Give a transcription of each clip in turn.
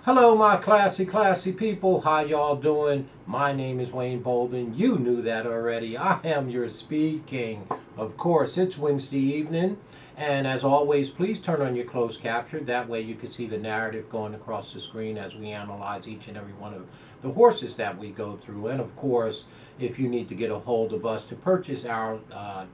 Hello, my classy people. How y'all doing? My name is Wayne Bolden. You knew that already. I am your Speed King. Of course, it's Wednesday evening. And as always, please turn on your closed capture. That way you can see the narrative going across the screen as we analyze each and every one of the horses that we go through. And of course, if you need to get a hold of us to purchase our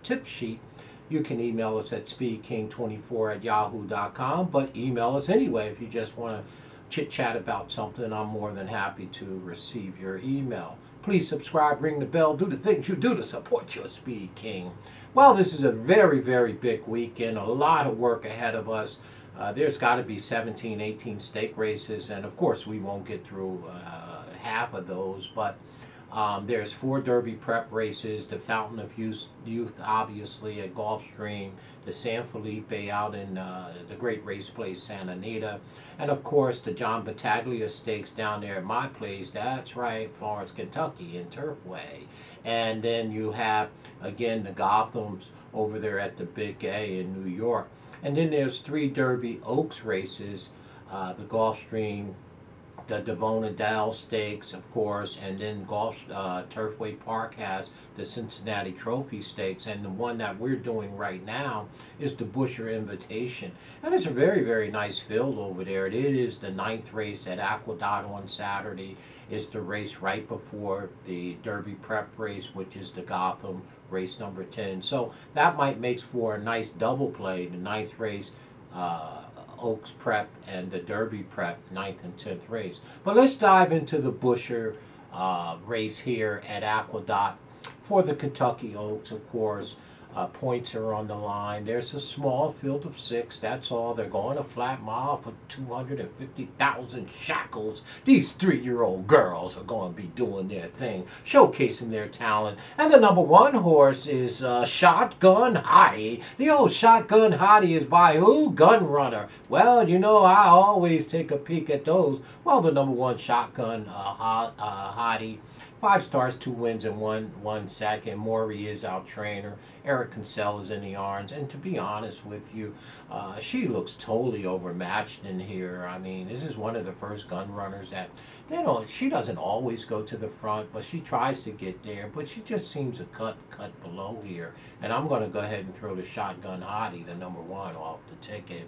tip sheet, you can email us at speedking24@yahoo.com. But email us anyway if you just want to chit chat about something. I'm more than happy to receive your email. Please subscribe, ring the bell, do the things you do to support your Speed King. Well, this is a very big weekend, a lot of work ahead of us. There's got to be 17, 18 stake races, and of course we won't get through half of those, but there's 4 Derby prep races, the Fountain of Youth obviously at Gulfstream, the San Felipe out in the great race place Santa Anita, and of course the John Battaglia Stakes down there at my place, that's right, Florence, Kentucky in Turfway. And then you have, again, the Gothams over there at the Big A in New York. And then there's 3 Derby Oaks races, the Gulfstream, the Devona Dow Stakes, of course, and then Turfway Park has the Cincinnati Trophy Stakes, and the one that we're doing right now is the Busher Invitation, and it's a very nice field over there. It is the 9th race at Aqueduct on Saturday. It's the race right before the Derby Prep race, which is the Gotham race number 10. So that might make for a nice double play. The 9th race. Oaks Prep and the Derby Prep 9th and 10th race. But let's dive into the Busher race here at Aqueduct for the Kentucky Oaks, of course. Points are on the line. There's a small field of 6. That's all. They're going a flat mile for 250,000 shekels. These 3-year-old girls are going to be doing their thing, showcasing their talent. And the number 1 horse is Shotgun Hottie. The old Shotgun Hottie is by who? Gun Runner. Well, you know, I always take a peek at those. Well, the number 1 Shotgun Hottie. 5 stars, 2 wins, and one second. Maury is our trainer. Eric Kinsella is in the arms. And to be honest with you, she looks totally overmatched in here. I mean, this is one of the first gun runners that, she doesn't always go to the front, but she tries to get there. But she just seems a cut below here. And I'm going to go ahead and throw the Shotgun Hottie, the number 1, off the ticket.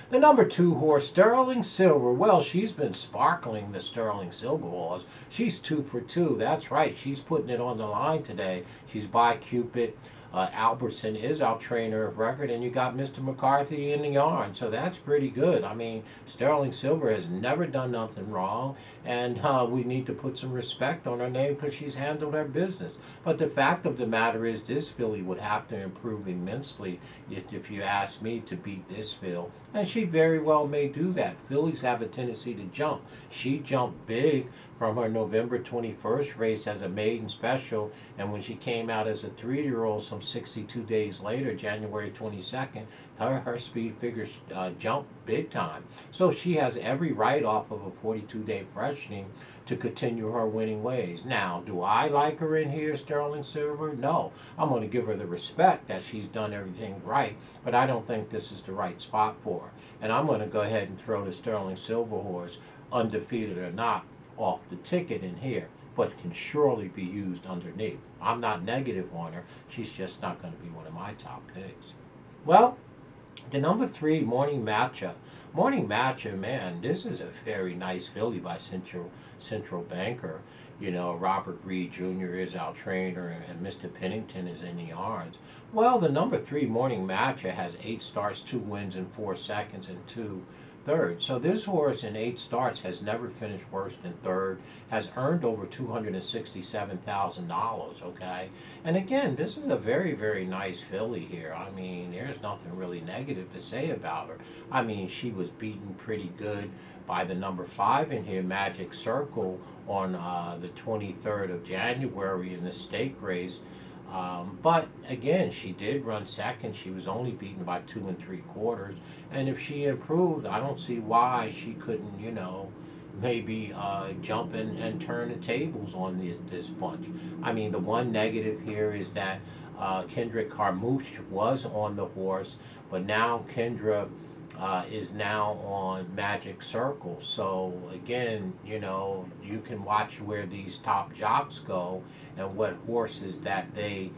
The number 2 horse, Sterling Silver. Well, she's been sparkling, the Sterling Silver horse. She's 2 for 2. That's right. She's putting it on the line today. She's by Cupid. Albertson is our trainer of record, and you got Mr. McCarthy in the yarn, so that's pretty good. I mean, Sterling Silver has never done nothing wrong, and we need to put some respect on her name because she's handled her business. But the fact of the matter is, this filly would have to improve immensely if you ask me to beat this fill, and she very well may do that. Fillies have a tendency to jump. She jumped big from her November 21st race as a maiden special, and when she came out as a 3-year-old some 62 days later, January 22nd, her speed figures jumped big time. So she has every right off of a 42-day freshening to continue her winning ways. Now, do I like her in here, Sterling Silver? No. I'm going to give her the respect that she's done everything right, but I don't think this is the right spot for her. And I'm going to go ahead and throw the Sterling Silver horse, undefeated or not, off the ticket in here, but can surely be used underneath. I'm not negative on her. She's just not going to be one of my top picks. Well, the number 3, Morning Matchup. Morning Matchup, man, this is a very nice filly by Central Banker. You know, Robert Reed Jr. is our trainer, and Mr. Pennington is in the yards. Well, the number 3, Morning Matchup, has 8 starts, 2 wins in 4 seconds, and 2 thirds. So this horse in 8 starts has never finished worse than 3rd, has earned over $267,000, okay? And again, this is a very nice filly here. I mean, there's nothing really negative to say about her. I mean, she was beaten pretty good by the number 5 in here, Magic Circle, on the 23rd of January in the stake race. But again, she did run second. She was only beaten by 2 3/4. And if she improved, I don't see why she couldn't, maybe jump in and turn the tables on this bunch. I mean, the one negative here is that Kendra Carmouche was on the horse, but now Kendra is now on Magic Circle. So again, you know, you can watch where these top jocks go and what horses that they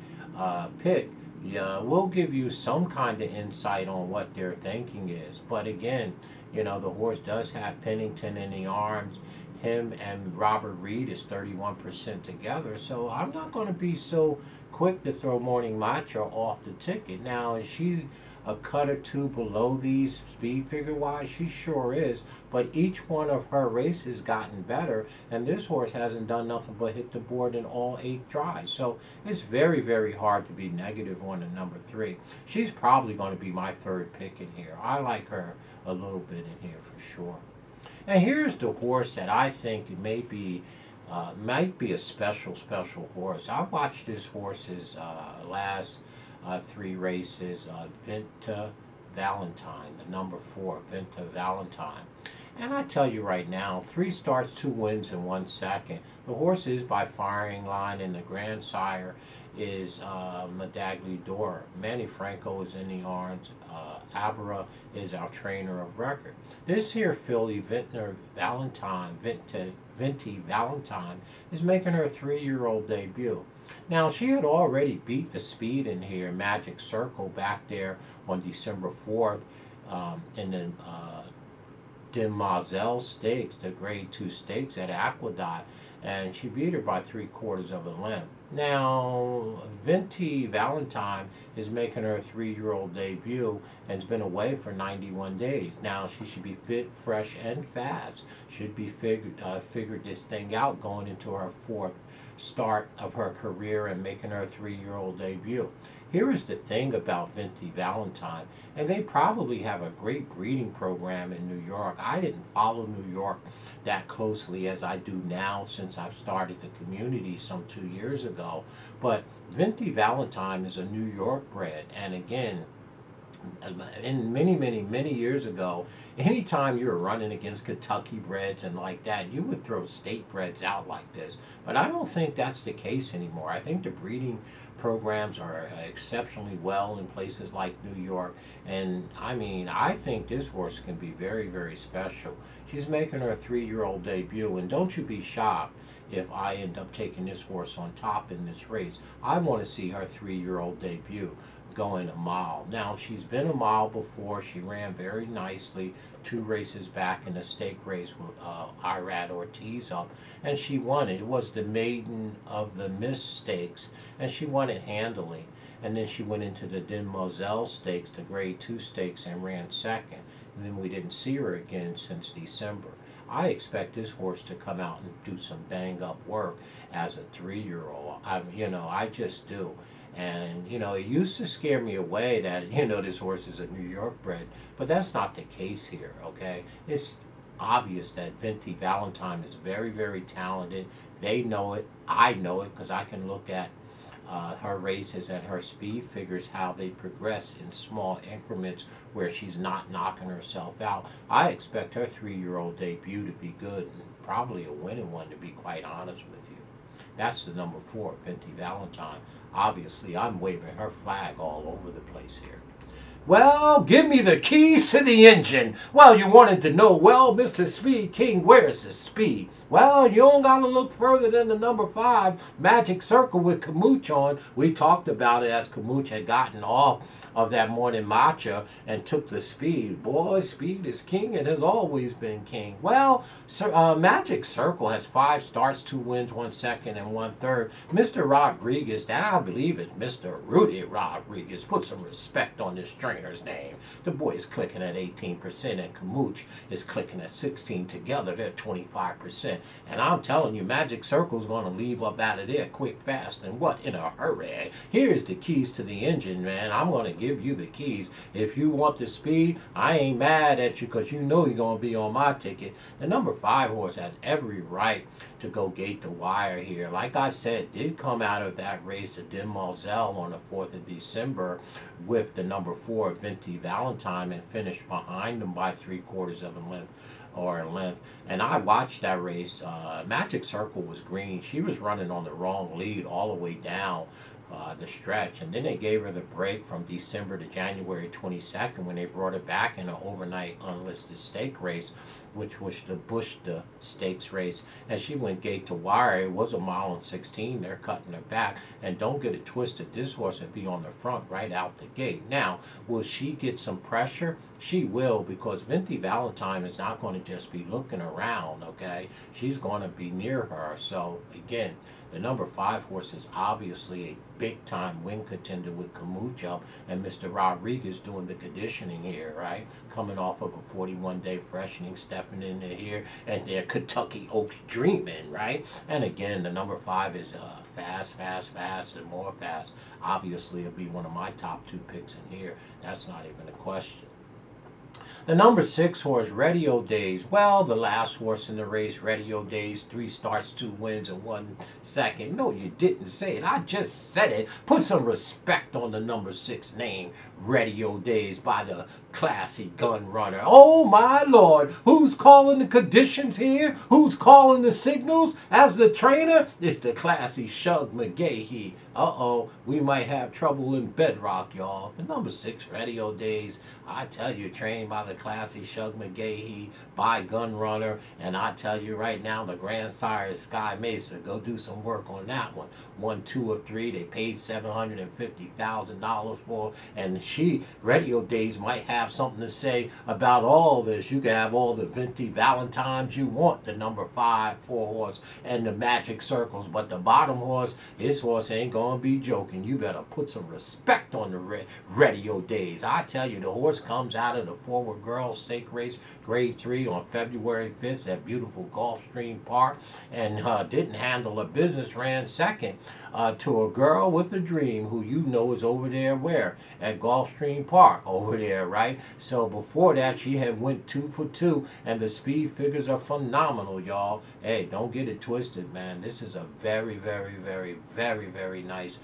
pick. Yeah, we'll give you some kind of insight on what their thinking is. But again, you know, the horse does have Pennington in the arms. Him and Robert Reed is 31% together. So I'm not going to be so quick to throw Morning Macho off the ticket. Now, is she a cut or two below these speed figure wise? She sure is. But each one of her races gotten better, and this horse hasn't done nothing but hit the board in all 8 tries. So it's very, very hard to be negative on the number 3. She's probably going to be my 3rd pick in here. I like her a little bit in here for sure. And here's the horse that I think might be a special horse. I watched this horse's last 3 races. Vinta Valentine, the number 4, Vinta Valentine. And I tell you right now, 3 starts, 2 wins, and 1 second. The horse is by firing line, and the grandsire is Medaglie d'Or. Manny Franco is in the arms. Abra is our trainer of record. This here filly, Vinti Valentine, is making her 3-year-old debut. Now, she had already beat the speed in here, Magic Circle, back there on December 4th in the Demoiselle Stakes, the Grade 2 Stakes at Aqueduct, and she beat her by 3/4 of a length. Now, Vinti Valentine is making her 3-year-old debut and has been away for 91 days. Now, she should be fit, fresh, and fast. Should be figured this thing out going into her 4th start of her career and making her 3-year-old debut. Here is the thing about Vinti Valentine, and they probably have a great breeding program in New York. I didn't follow New York that closely as I do now since I've started the community some 2 years ago. But Vinti Valentine is a New York bred, and again, in many years ago, anytime you were running against Kentucky breds and like that, you would throw state breds out like this. But I don't think that's the case anymore. I think the breeding programs are exceptionally well in places like New York, and I mean, I think this horse can be very special. She's making her 3-year-old debut, and don't you be shocked if I end up taking this horse on top in this race. I want to see her 3-year-old debut going a mile. Now, she's been a mile before. She ran very nicely 2 races back in a stake race with Irad Ortiz up, and she won it. It was the maiden of the Miss Stakes, and she won it handily. And then she went into the Demoiselle Stakes, the Grade 2 Stakes, and ran 2nd. And then we didn't see her again since December. I expect this horse to come out and do some bang-up work as a 3-year-old. I just do. And, you know, it used to scare me away that, you know, this horse is a New York bred, but that's not the case here, okay? It's obvious that Vinti Valentine is very talented. They know it. I know it because I can look at her races and her speed figures, how they progress in small increments where she's not knocking herself out. I expect her 3-year-old debut to be good, and probably a winning one, to be quite honest with you. That's the number 4, Vinti Valentine. Obviously, I'm waving her flag all over the place here. Well, give me the keys to the engine. Well, you wanted to know, well, Mr. Speed King, where's the speed? Well, you don't got to look further than the number 5, Magic Circle with Camooch on. We talked about it as Camooch had gotten off of that morning matcha and took the speed. Boy, speed is king and has always been king. Well, Magic Circle has 5 starts, 2 wins, 1 second, and 1 third. Mr. Rodriguez, I believe it's Mr. Rudy Rodriguez. Put some respect on this trainer's name. The boy is clicking at 18% and Camooch is clicking at 16%. Together, they're 25%. And I'm telling you, Magic Circle's going to leave up out of there quick, fast, and what? In a hurry. Here's the keys to the engine, man. I'm going to give you the keys. If you want the speed, I ain't mad at you because you know you're going to be on my ticket. The number 5 horse has every right to go gate the wire here. Like I said, did come out of that race to Demoiselle on the 4th of December with the number 4, Vinti Valentine, and finished behind them by 3/4 of a length. And I watched that race. Magic Circle was green. She was running on the wrong lead all the way down the stretch. And then they gave her the break from December to January 22nd when they brought it back in an overnight unlisted stake race, which was the Bush the Stakes race. And she went gate to wire. It was a mile and 16. They're cutting her back. And don't get it twisted, this horse would be on the front right out the gate. Now, will she get some pressure? She will, because Vinty Valentine is not going to just be looking around, okay? She's going to be near her. So, again, the number 5 horse is obviously a big-time win contender with Kamucha and Mr. Rodriguez doing the conditioning here, right? Coming off of a 41-day freshening, stepping into here, and their Kentucky Oaks dreaming, right? And again, the number 5 is fast, and more fast. Obviously, it'll be one of my top 2 picks in here. That's not even a question. The number 6 horse, Radio Days. Well, the last horse in the race, Radio Days, 3 starts, 2 wins, and 1 second. No, you didn't say it. I just said it. Put some respect on the number 6 name, Radio Days, by the classy gun runner. Oh, my Lord. Who's calling the conditions here? Who's calling the signals? As the trainer, it's the classy Shug McGaughey. Uh-oh, we might have trouble in bedrock, y'all. The number 6 Radio Days, I tell you, trained by the classy Shug McGaughey, by Gun Runner, and I tell you right now, the grandsire is Sky Mesa. Go do some work on that one. 1, 2, or 3, they paid $750,000 for, and Radio Days might have something to say about all this. You can have all the Vinty Valentines you want, the number 5, 4 horse, and the Magic Circles, but the bottom horse, his horse ain't gonna be joking. You better put some respect on the Radio Days. I tell you, the horse comes out of the Forward Girls Stake Race Grade 3 on February 5th at beautiful Gulfstream Park, and didn't handle a business, ran second to a girl with a dream who you know is over there where? At Gulfstream Park over there, right? So before that, she had went 2 for 2, and the speed figures are phenomenal, y'all. Hey, don't get it twisted, man. This is a very, very, very, very, very nice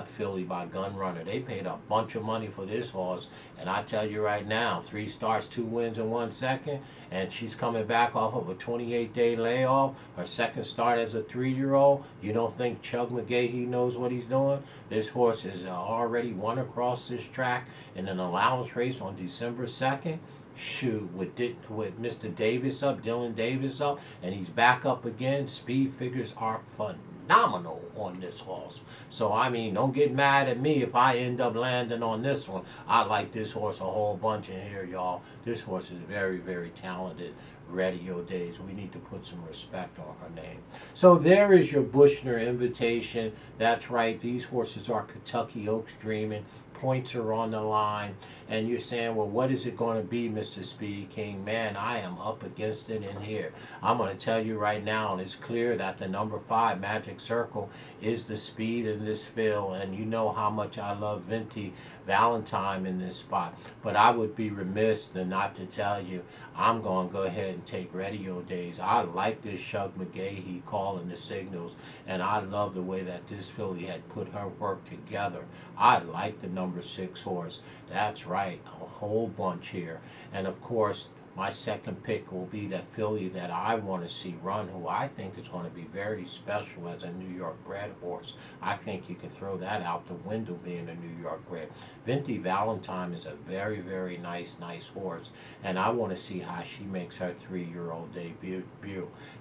filly by Gun Runner. They paid a bunch of money for this horse, and I tell you right now, 3 starts, 2 wins in 1 second, and she's coming back off of a 28-day layoff. Her second start as a 3-year-old. You don't think Shug McGaughey knows what he's doing? This horse has already won across this track in an allowance race on December 2nd. Shoot, with Mr. Davis up, Dylan Davis up, and he's back up again. Speed figures are phenomenal on this horse. So, I mean, don't get mad at me if I end up landing on this one. I like this horse a whole bunch in here, y'all. This horse is very, very talented. Radio Days. We need to put some respect on her name. So there is your Bushner invitation. That's right. These horses are Kentucky Oaks dreaming. Points are on the line, and you're saying, well, what is it going to be, Mr. Speed King? Man, I am up against it in here. I'm going to tell you right now, and it's clear that the number 5 Magic Circle is the speed in this field, and you know how much I love Vinty Valentine in this spot. But I would be remiss not to tell you, I'm going to go ahead and take Radio Days. I like this Shug McGaughey calling the signals, and I love the way that this filly had put her work together. I like the number 6 horse. That's right, a whole bunch here. And of course, my second pick will be that filly that I want to see run, who I think is going to be very special as a New York bred horse. I think you can throw that out the window being a New York bred. Vinty Valentine is a very, very nice horse, and I want to see how she makes her 3-year-old debut.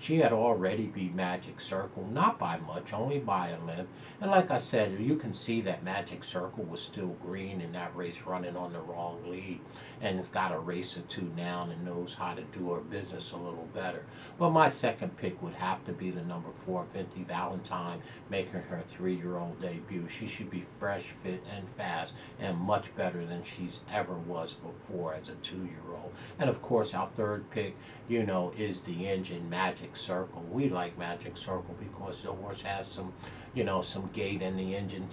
She had already beat Magic Circle, not by much, only by a length. And like I said, you can see that Magic Circle was still green in that race, running on the wrong lead, and it's got a race or 2 down and knows how to do her business a little better. But my second pick would have to be the number 4, Vinty Valentine, making her 3-year-old debut. She should be fresh, fit, and fast, and much better than she's ever was before as a 2-year-old. And of course, our third pick, you know, is the engine Magic Circle. We like Magic Circle because the horse has some, you know, some gait in the engine,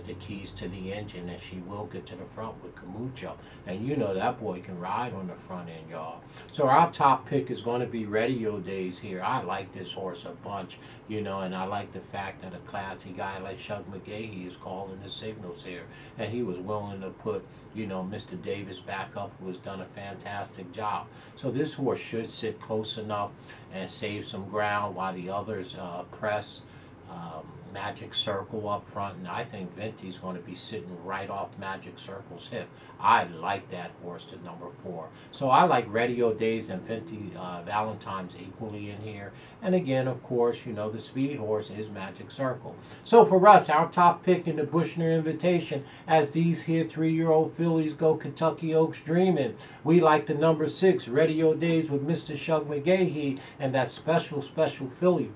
the keys to the engine, and she will get to the front with Kamucha. And you know that boy can ride on the front end, y'all. So our top pick is going to be Radio Days here. I like this horse a bunch, you know, and I like the fact that a classy guy like Shug McGaughey is calling the signals here, and he was willing to put, you know, Mr. Davis back up, who has done a fantastic job. So this horse should sit close enough and save some ground while the others press Magic Circle up front, and I think Venti's going to be sitting right off Magic Circle's hip. I like that horse to number 4. So I like Radio Days and Venti Valentine's equally in here. And again, of course, you know, the speed horse is Magic Circle. So for us, our top pick in the Bushner Invitation, as these here 3-year-old fillies go Kentucky Oaks Dreaming, we like the number 6, Radio Days with Mr. Shug McGahee, and that special filly,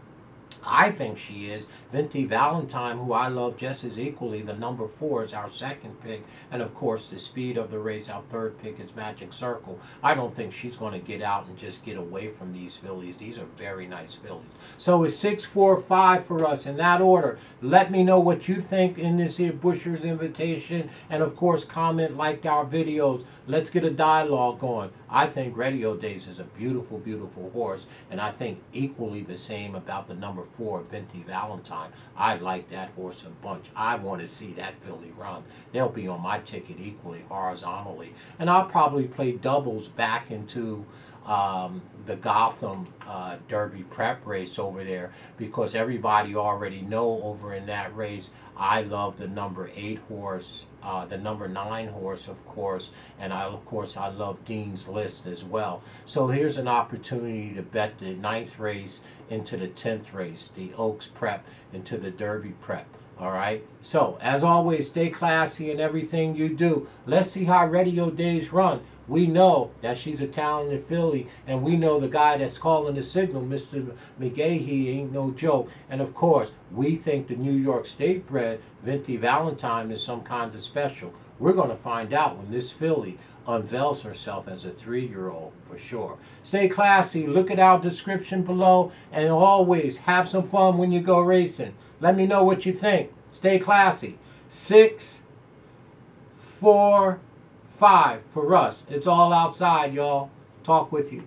I think she is Venti Valentine, who I love just as equally. The number 4 is our second pick, and of course the speed of the race, our third pick, is Magic Circle. I don't think she's going to get out and just get away from these fillies. These are very nice fillies. So it's 6, 4, 5 for us in that order. Let me know what you think in this here Bushner's Invitation, and of course comment, like our videos. Let's get a dialogue going. I think Radio Days is a beautiful, beautiful horse, and I think equally the same about the number 4, Venti Valentine. I like that horse a bunch. I want to see that filly run. They'll be on my ticket equally horizontally, and I'll probably play doubles back into the Gotham Derby prep race over there, because everybody already know over in that race I love the number 8 horse, the number 9 horse, of course, and of course I love Dean's List as well. So here's an opportunity to bet the 9th race into the 10th race, the Oaks prep into the Derby prep. All right, so as always, stay classy in everything you do. Let's see how Radio Days run. We know that she's a talented filly, and we know the guy that's calling the signal, Mr. McGahee, ain't no joke. And of course, we think the New York State bred Venti Valentine is some kind of special. We're going to find out when this filly unveils herself as a 3-year-old for sure. Stay classy, look at our description below, and always have some fun when you go racing. Let me know what you think. Stay classy. 6, 4, 5 for us. It's all outside, y'all. Talk with you.